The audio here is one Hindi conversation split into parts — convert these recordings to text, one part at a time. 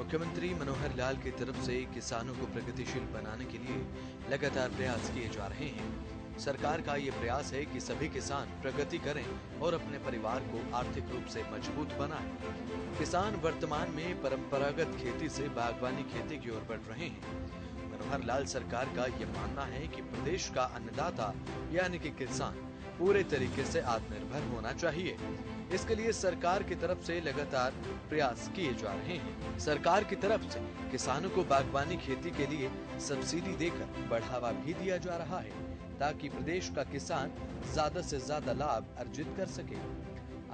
मुख्यमंत्री मनोहर लाल की तरफ से किसानों को प्रगतिशील बनाने के लिए लगातार प्रयास किए जा रहे हैं। सरकार का ये प्रयास है कि सभी किसान प्रगति करें और अपने परिवार को आर्थिक रूप से मजबूत बनाएं। किसान वर्तमान में परंपरागत खेती से बागवानी खेती की ओर बढ़ रहे हैं। मनोहर लाल सरकार का ये मानना है कि प्रदेश का अन्नदाता यानी कि किसान पूरे तरीके से आत्मनिर्भर होना चाहिए। इसके लिए सरकार की तरफ से लगातार प्रयास किए जा रहे हैं। सरकार की तरफ से किसानों को बागवानी खेती के लिए सब्सिडी देकर बढ़ावा भी दिया जा रहा है, ताकि प्रदेश का किसान ज्यादा से ज्यादा लाभ अर्जित कर सके।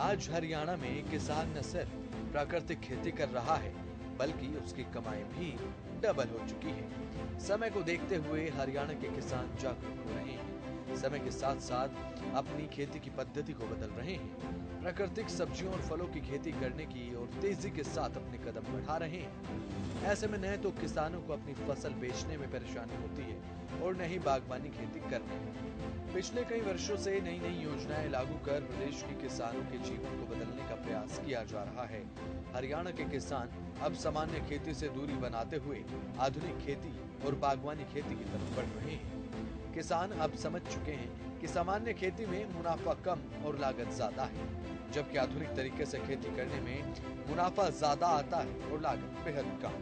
आज हरियाणा में किसान न सिर्फ प्राकृतिक खेती कर रहा है, बल्कि उसकी कमाई भी डबल हो चुकी है। समय को देखते हुए हरियाणा के किसान जागरूक हो रहे हैं। समय के साथ साथ अपनी खेती की पद्धति को बदल रहे हैं। प्राकृतिक सब्जियों और फलों की खेती करने की और तेजी के साथ अपने कदम बढ़ा रहे हैं। ऐसे में न तो किसानों को अपनी फसल बेचने में परेशानी होती है और न ही बागवानी खेती करने में। पिछले कई वर्षों से नई नई योजनाएं लागू कर प्रदेश के किसानों के जीवन को बदलने का प्रयास किया जा रहा है। हरियाणा के किसान अब सामान्य खेती से दूरी बनाते हुए आधुनिक खेती और बागवानी खेती की तरफ बढ़ रहे हैं। किसान अब समझ चुके हैं कि सामान्य खेती में मुनाफा कम और लागत ज्यादा है, जबकि आधुनिक तरीके से खेती करने में मुनाफा ज्यादा आता है और लागत बेहद कम।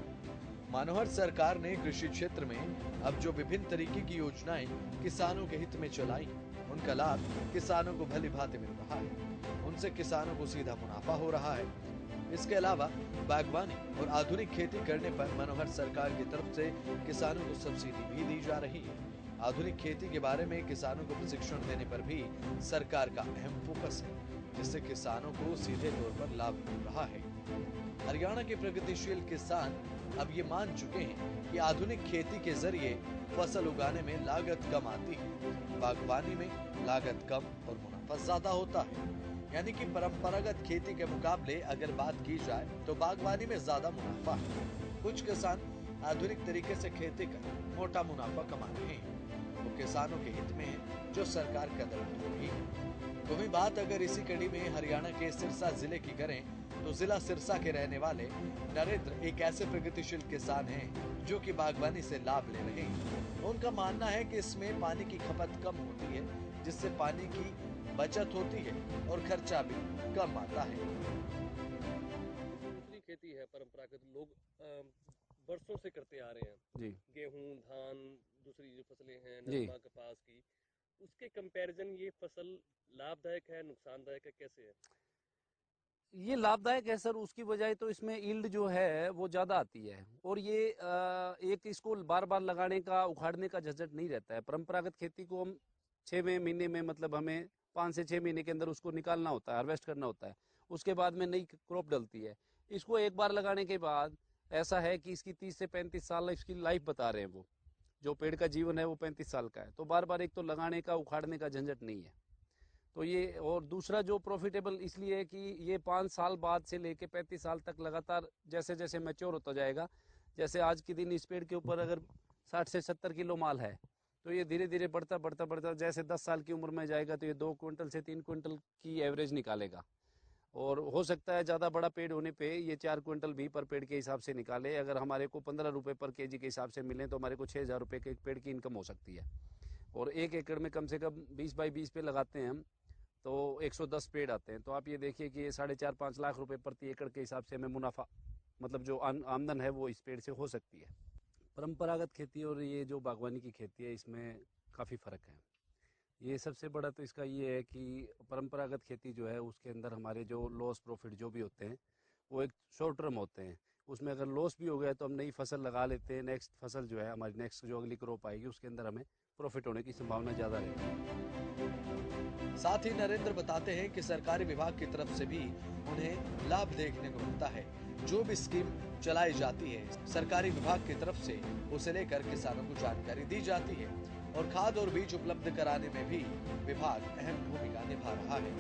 मनोहर सरकार ने कृषि क्षेत्र में अब जो विभिन्न तरीके की योजनाएं किसानों के हित में चलाई, उनका लाभ किसानों को भली भांति मिल रहा है। उनसे किसानों को सीधा मुनाफा हो रहा है। इसके अलावा बागवानी और आधुनिक खेती करने पर मनोहर सरकार की तरफ से किसानों को सब्सिडी भी दी जा रही है। आधुनिक खेती के बारे में किसानों को प्रशिक्षण देने पर भी सरकार का अहम फोकस है, जिससे किसानों को सीधे तौर पर लाभ मिल रहा है। हरियाणा के प्रगतिशील किसान अब ये मान चुके हैं कि आधुनिक खेती के जरिए फसल उगाने में लागत कम आती है, बागवानी में लागत कम और मुनाफा ज्यादा होता है। यानी कि परंपरागत खेती के मुकाबले अगर बात की जाए तो बागवानी में ज्यादा मुनाफा है। कुछ किसान आधुनिक तरीके से खेती कर मोटा मुनाफा कमा रहे हैं, वो किसानों के हित में है जो सरकार कदम उठा रही है। तो वही बात अगर इसी कड़ी में हरियाणा के सिरसा जिले की करें तो जिला सिरसा के रहने वाले नरेंद्र एक ऐसे प्रगतिशील किसान हैं जो कि बागवानी से लाभ ले रहे हैं। उनका मानना है कि इसमें पानी की खपत कम होती है, जिससे पानी की बचत होती है और खर्चा भी कम आता है। दूसरी खेती है परंपरागत, लोग बरसों से करते आ रहे हैं जी। गेहूं, धान, दूसरी जो फसलें हैं जी। नरमा, कपास की, उसके कंपैरिजन ये फसल लाभदायक है, नुकसानदायक है, कैसे है? ये लाभदायक है सर, उसकी बजाय तो इसमें यील्ड जो है वो ज्यादा आती है और ये एक इसको बार बार लगाने का, उखाड़ने का झंझट नहीं रहता है। परंपरागत खेती को हम 6 महीने में, मतलब हमें 5 से 6 महीने के अंदर उसको निकालना होता है, हार्वेस्ट करना होता है। उसके बाद में नई क्रॉप डलती है। इसको एक बार लगाने के बाद ऐसा है कि इसकी 30 से 35 साल इसकी लाइफ बता रहे हैं। वो जो पेड़ का जीवन है वो 35 साल का है। तो बार बार एक तो लगाने का, उखाड़ने का झंझट नहीं है। तो ये, और दूसरा जो प्रॉफिटेबल इसलिए है कि ये 5 साल बाद से लेके 35 साल तक लगातार जैसे जैसे मैच्योर होता जाएगा, जैसे आज के दिन इस पेड़ के ऊपर अगर 60 से 70 किलो माल है, तो ये धीरे धीरे बढ़ता बढ़ता बढ़ता जैसे 10 साल की उम्र में जाएगा तो ये 2 क्विंटल से 3 क्विंटल की एवरेज निकालेगा। और हो सकता है ज़्यादा बड़ा पेड़ होने पे ये 4 क्विंटल भी पर पेड़ के हिसाब से निकाले। अगर हमारे को 15 रुपये पर केजी के हिसाब से मिले तो हमारे को 6,000 रुपये के एक पेड़ की इनकम हो सकती है। और 1 एकड़ में कम से कम 20 बाई 20 पे लगाते हैं हम तो 110 पेड़ आते हैं। तो आप ये देखिए कि ये 4.5-5 लाख रुपए प्रति एकड़ के हिसाब से हमें मुनाफा, मतलब जो आमदन है वो इस पेड़ से हो सकती है। परंपरागत खेती और ये जो बागवानी की खेती है, इसमें काफ़ी फ़र्क है। ये सबसे बड़ा तो इसका ये है कि परंपरागत खेती जो है उसके अंदर हमारे जो लॉस प्रॉफिट जो भी होते हैं वो एक शॉर्ट टर्म होते हैं। उसमें अगर लॉस भी हो गया तो हम नई फसल लगा लेते हैं। नेक्स्ट फसल जो है हमारी, नेक्स्ट जो अगली क्रॉप आएगी उसके अंदर हमें प्रॉफिट होने की संभावना ज़्यादा रहती है। साथ ही नरेंद्र बताते हैं कि सरकारी विभाग की तरफ से भी उन्हें लाभ देखने को मिलता है। जो भी स्कीम चलाई जाती है सरकारी विभाग की तरफ से, उसे लेकर किसानों को जानकारी दी जाती है और खाद और बीज उपलब्ध कराने में भी विभाग अहम भूमिका निभा रहा है।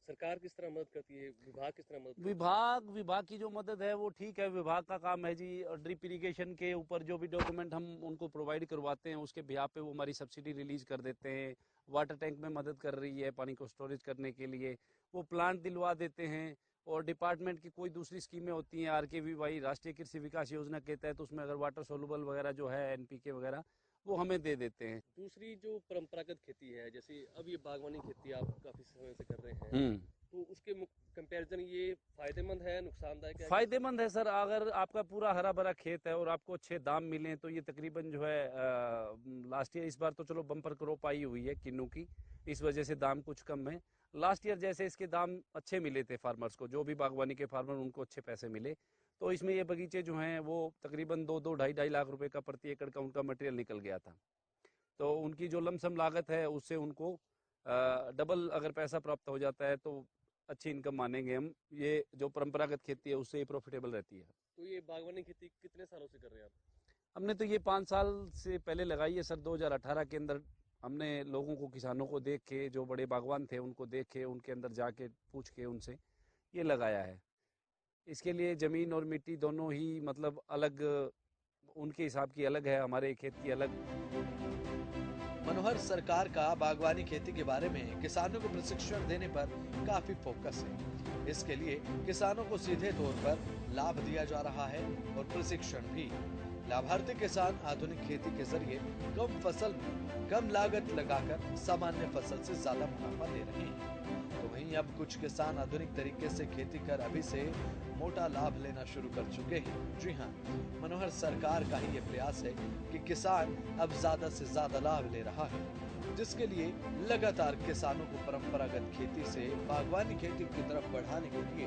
सरकार सरकार किस तरह मदद करती है, विभाग किस तरह मदद करता विभाग की जो मदद है वो ठीक है। विभाग का काम है जी ड्रिप इरिगेशन के ऊपर जो भी डॉक्यूमेंट हम उनको प्रोवाइड करवाते हैं उसके बिहाफ पे वो हमारी सब्सिडी रिलीज कर देते हैं। वाटर टैंक में मदद कर रही है पानी को स्टोरेज करने के लिए, वो प्लांट दिलवा देते हैं। और डिपार्टमेंट की कोई दूसरी स्कीमें होती हैं RKVY राष्ट्रीय कृषि विकास योजना के तहत, उसमें अगर वाटर सोलुबल वगैरह जो है NPK वगैरह वो हमें दे देते हैं। दूसरी जो परंपरागत खेती है, जैसे अब ये बागवानी खेती आप काफी समय से कर रहे हैं, तो उसके कंपैरिजन ये फायदेमंद है, नुकसानदायक है? फायदेमंद है सर। अगर आपका पूरा हरा भरा खेत है और आपको अच्छे दाम मिले तो ये तकरीबन जो है लास्ट ईयर, इस बार तो चलो बम्पर क्रॉप आई हुई है किन्नू की, इस वजह से दाम कुछ कम है। लास्ट ईयर जैसे इसके दाम अच्छे मिले थे फार्मर्स को, जो भी बागवानी के फार्मर उनको अच्छे पैसे मिले, तो इसमें ये बगीचे जो हैं वो तकरीबन 2-2, 2.5 लाख रुपए का प्रति एकड़ का उनका मटेरियल निकल गया था। तो उनकी जो लमसम लागत है उससे उनको डबल अगर पैसा प्राप्त हो जाता है तो अच्छी इनकम मानेंगे हम। ये जो परंपरागत खेती है उससे प्रॉफिटेबल रहती है। तो ये बागवानी खेती कितने सालों से कर रहे हैं आप? हमने तो ये 5 साल से पहले लगाई है सर। 2018 के अंदर हमने लोगों को, किसानों को देख के, जो बड़े बागवान थे उनको देख के, उनके अंदर जाके पूछ के उनसे ये लगाया है। इसके लिए ज़मीन और मिट्टी दोनों ही मतलब अलग, उनके हिसाब की अलग है, हमारे खेत की अलग। मनोहर सरकार का बागवानी खेती के बारे में किसानों को प्रशिक्षण देने पर काफी फोकस है। इसके लिए किसानों को सीधे तौर पर लाभ दिया जा रहा है और प्रशिक्षण भी। लाभार्थी किसान आधुनिक खेती के जरिए कम फसल में कम लागत लगाकर सामान्य फसल से ज्यादा मुनाफा ले रहे हैं। तो वहीं अब कुछ किसान आधुनिक तरीके से खेती कर अभी से मोटा लाभ लेना शुरू कर चुके हैं। जी हाँ, मनोहर सरकार का ही ये प्रयास है कि किसान अब ज्यादा से ज्यादा लाभ ले रहा है, जिसके लिए लगातार किसानों को परंपरागत खेती से बागवानी खेती की तरफ बढ़ाने के लिए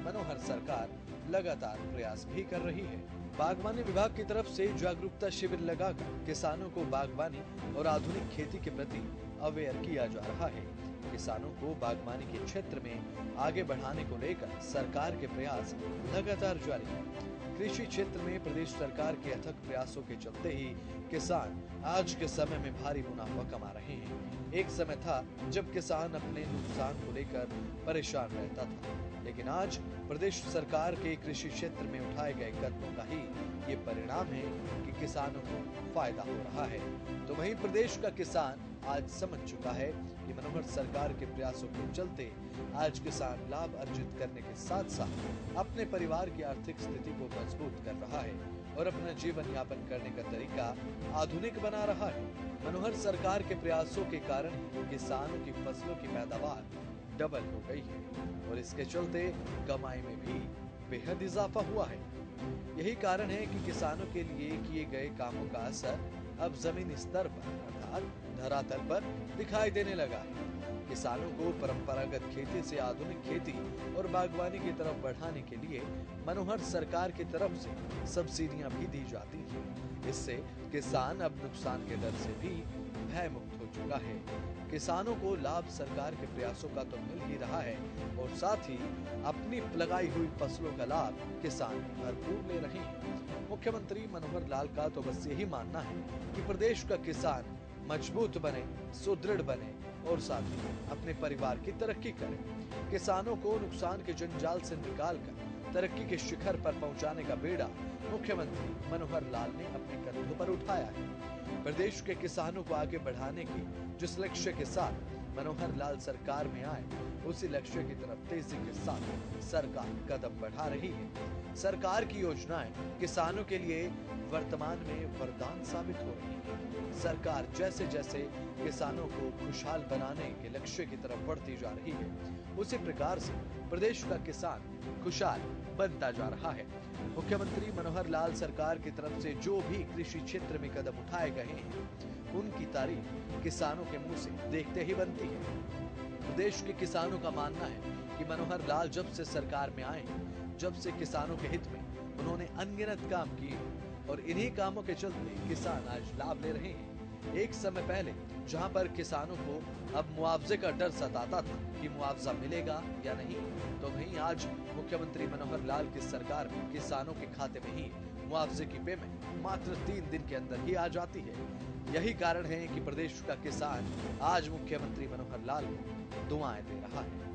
मनोहर सरकार लगातार प्रयास भी कर रही है। बागवानी विभाग की तरफ से जागरूकता शिविर लगाकर किसानों को बागवानी और आधुनिक खेती के प्रति अवेयर किया जा रहा है। किसानों को बागवानी के क्षेत्र में आगे बढ़ाने को लेकर सरकार के प्रयास लगातार जारी है। कृषि क्षेत्र में प्रदेश सरकार के अथक प्रयासों के चलते ही किसान आज के समय में भारी मुनाफा कमा रहे हैं। एक समय था जब किसान अपने नुकसान को लेकर परेशान रहता था, लेकिन आज प्रदेश सरकार के कृषि क्षेत्र में उठाए गए कदमों का ही ये परिणाम है कि किसानों को फायदा हो रहा है। तो वहीं प्रदेश का किसान आज समझ चुका है कि मनोहर सरकार के प्रयासों के चलते आज किसान लाभ अर्जित करने के साथ साथ अपने परिवार की आर्थिक स्थिति को मजबूत कर रहा है और अपना जीवन यापन करने का तरीका आधुनिक बना रहा है। मनोहर सरकार के प्रयासों के कारण किसानों की फसलों की पैदावार डबल हो गई है और इसके चलते कमाई में भी बेहद इजाफा हुआ है। यही कारण है कि किसानों के लिए किए गए कामों का असर अब जमीनी स्तर पर अर्थात धरातल पर दिखाई देने लगा है। किसानों को परंपरागत खेती से आधुनिक खेती और बागवानी की तरफ बढ़ाने के लिए मनोहर सरकार की तरफ से सब्सिडियां भी दी जाती हैं। इससे किसान अब नुकसान के डर से भी भय मुक्त हो चुका है। किसानों को लाभ सरकार के प्रयासों का तो मिल ही रहा है और साथ ही अपनी लगाई हुई फसलों का लाभ किसान भरपूर ले रहे हैं। मुख्यमंत्री मनोहर लाल का तो बस यही मानना है कि प्रदेश का किसान मजबूत बने, सुदृढ़ बने और साथ ही अपने परिवार की तरक्की करे। किसानों को नुकसान के जंजाल से निकालकर तरक्की के शिखर पर पहुंचाने का बेड़ा मुख्यमंत्री मनोहर लाल ने अपने कंधों पर उठाया है। प्रदेश के किसानों को आगे बढ़ाने के जिस लक्ष्य के साथ मनोहर लाल सरकार में आए, उसी लक्ष्य की तरफ तेजी के साथ सरकार कदम बढ़ा रही है। सरकार की योजनाएं किसानों के लिए वर्तमान में वरदान साबित हो रही है। सरकार जैसे जैसे किसानों को खुशहाल बनाने के लक्ष्य की तरफ बढ़ती जा रही है, उसी प्रकार से प्रदेश का किसान खुशहाल बनता जा रहा है। मुख्यमंत्री मनोहर लाल सरकार की तरफ से जो भी कृषि क्षेत्र में कदम उठाए गए हैं, उनकी तारीफ किसानों के मुंह से देखते ही बनती है। प्रदेश के किसानों का मानना है कि मनोहर लाल जब से सरकार में आए, जब से किसानों के हित में उन्होंने अनगिनत काम किए और इन्हीं कामों के चलते किसान आज लाभ ले रहे हैं। एक समय पहले जहां पर किसानों को अब मुआवजे का डर सताता था कि मुआवजा मिलेगा या नहीं, तो वहीं आज मुख्यमंत्री मनोहर लाल की सरकार में किसानों के खाते में ही मुआवजे की पेमेंट मात्र 3 दिन के अंदर ही आ जाती है। यही कारण है कि प्रदेश का किसान आज मुख्यमंत्री मनोहर लाल को दुआएं दे रहा है।